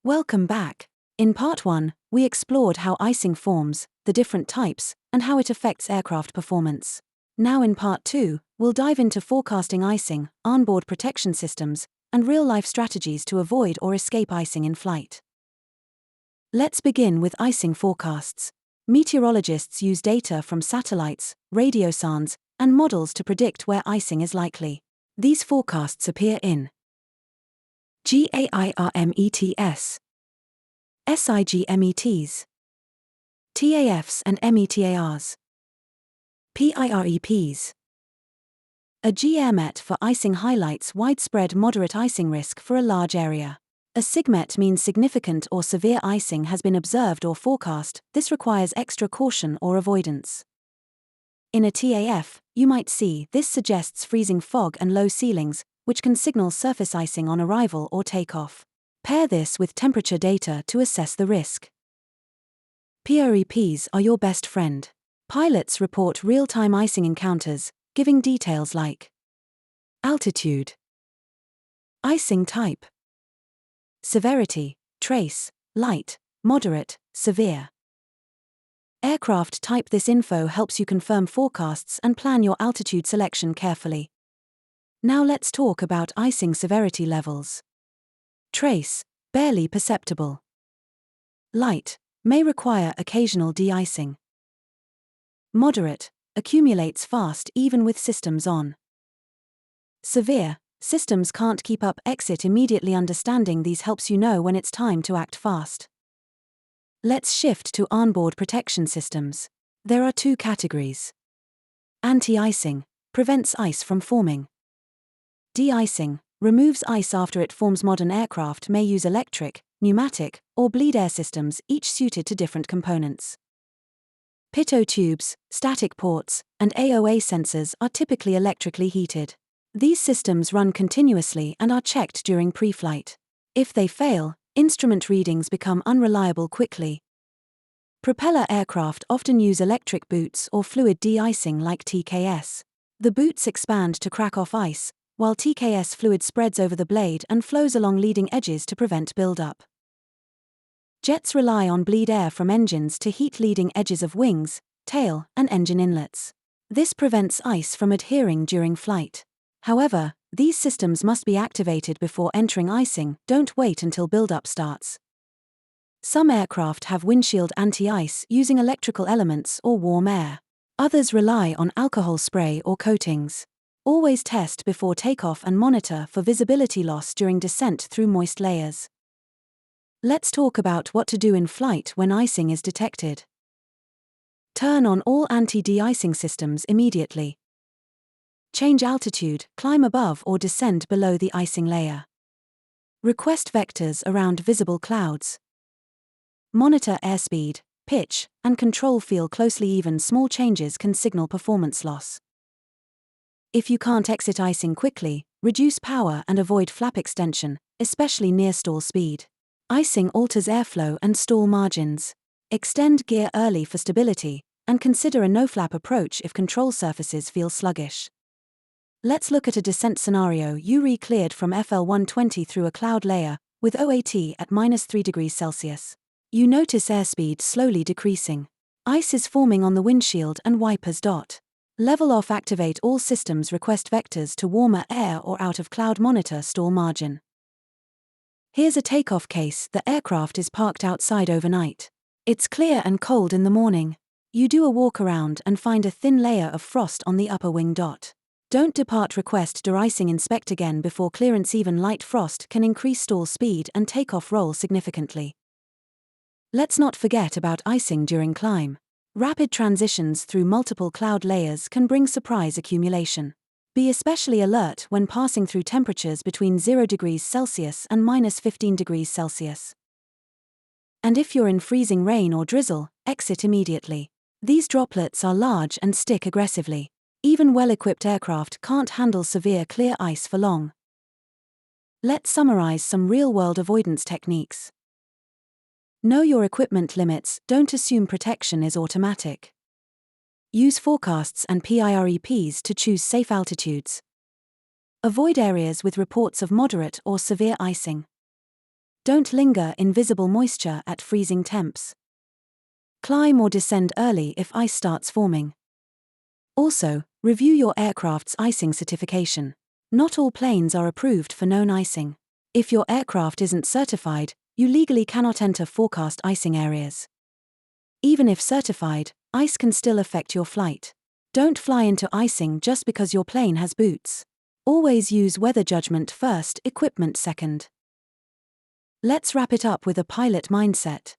Welcome back. In Part 1, we explored how icing forms, the different types, and how it affects aircraft performance. Now in Part 2, we'll dive into forecasting icing, onboard protection systems, and real-life strategies to avoid or escape icing in flight. Let's begin with icing forecasts. Meteorologists use data from satellites, radio sondes, and models to predict where icing is likely. These forecasts appear in GAIRMETS, SIGMETs, TAFs and METARs, PIREPs. A GAIRMET for icing highlights widespread moderate icing risk for a large area. A SIGMET means significant or severe icing has been observed or forecast. This requires extra caution or avoidance. In a TAF, you might see this suggests freezing fog and low ceilings, which can signal surface icing on arrival or takeoff. Pair this with temperature data to assess the risk. PIREPs are your best friend. Pilots report real-time icing encounters, giving details like altitude, icing type, severity, trace, light, moderate, severe. Aircraft type. This info helps you confirm forecasts and plan your altitude selection carefully. Now let's talk about icing severity levels. Trace, barely perceptible. Light, may require occasional de-icing. Moderate, accumulates fast even with systems on. Severe, systems can't keep up. Exit immediately. Understanding these helps you know when it's time to act fast. Let's shift to onboard protection systems. There are two categories. Anti-icing, prevents ice from forming. De-icing, removes ice after it forms. Modern aircraft may use electric, pneumatic, or bleed air systems, each suited to different components. Pitot tubes, static ports, and AOA sensors are typically electrically heated. These systems run continuously and are checked during pre-flight. If they fail, instrument readings become unreliable quickly. Propeller aircraft often use electric boots or fluid de-icing like TKS. The boots expand to crack off ice, while TKS fluid spreads over the blade and flows along leading edges to prevent buildup. Jets rely on bleed air from engines to heat leading edges of wings, tail, and engine inlets. This prevents ice from adhering during flight. However, these systems must be activated before entering icing. Don't wait until buildup starts. Some aircraft have windshield anti-ice using electrical elements or warm air. Others rely on alcohol spray or coatings. Always test before takeoff and monitor for visibility loss during descent through moist layers. Let's talk about what to do in flight when icing is detected. Turn on all anti-de-icing systems immediately. Change altitude, climb above or descend below the icing layer. Request vectors around visible clouds. Monitor airspeed, pitch, and control. Feel closely. Even small changes can signal performance loss. If you can't exit icing quickly, reduce power and avoid flap extension, especially near stall speed. Icing alters airflow and stall margins. Extend gear early for stability, and consider a no-flap approach if control surfaces feel sluggish. Let's look at a descent scenario. You re-cleared from FL 120 through a cloud layer, with OAT at -3°C. You notice airspeed slowly decreasing. Ice is forming on the windshield and wipers. Level off. Activate all systems. Request vectors to warmer air or out of cloud. Monitor stall margin. Here's a takeoff case. The aircraft is parked outside overnight. It's clear and cold in the morning. You do a walk around and find a thin layer of frost on the upper wing. Don't depart. Request de-icing. Inspect again before clearance. Even light frost can increase stall speed and takeoff roll significantly. Let's not forget about icing during climb. Rapid transitions through multiple cloud layers can bring surprise accumulation. Be especially alert when passing through temperatures between 0°C and -15°C. And if you're in freezing rain or drizzle, exit immediately. These droplets are large and stick aggressively. Even well-equipped aircraft can't handle severe clear ice for long. Let's summarize some real-world avoidance techniques. Know your equipment limits. Don't assume protection is automatic. Use forecasts and PIREPs to choose safe altitudes. Avoid areas with reports of moderate or severe icing. Don't linger in visible moisture at freezing temps. Climb or descend early if ice starts forming. Also, review your aircraft's icing certification. Not all planes are approved for known icing. If your aircraft isn't certified, you legally cannot enter forecast icing areas. Even if certified, ice can still affect your flight. Don't fly into icing just because your plane has boots. Always use weather judgment first, equipment second. Let's wrap it up with a pilot mindset.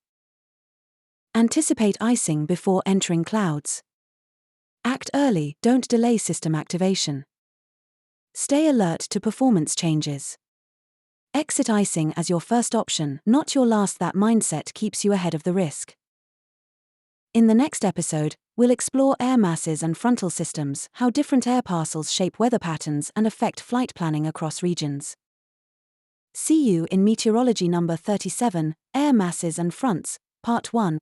Anticipate icing before entering clouds. Act early, don't delay system activation. Stay alert to performance changes. Exit icing as your first option, not your last. That mindset keeps you ahead of the risk. In the next episode, we'll explore air masses and frontal systems, how different air parcels shape weather patterns and affect flight planning across regions. See you in Meteorology number 37, Air Masses and Fronts, Part 1.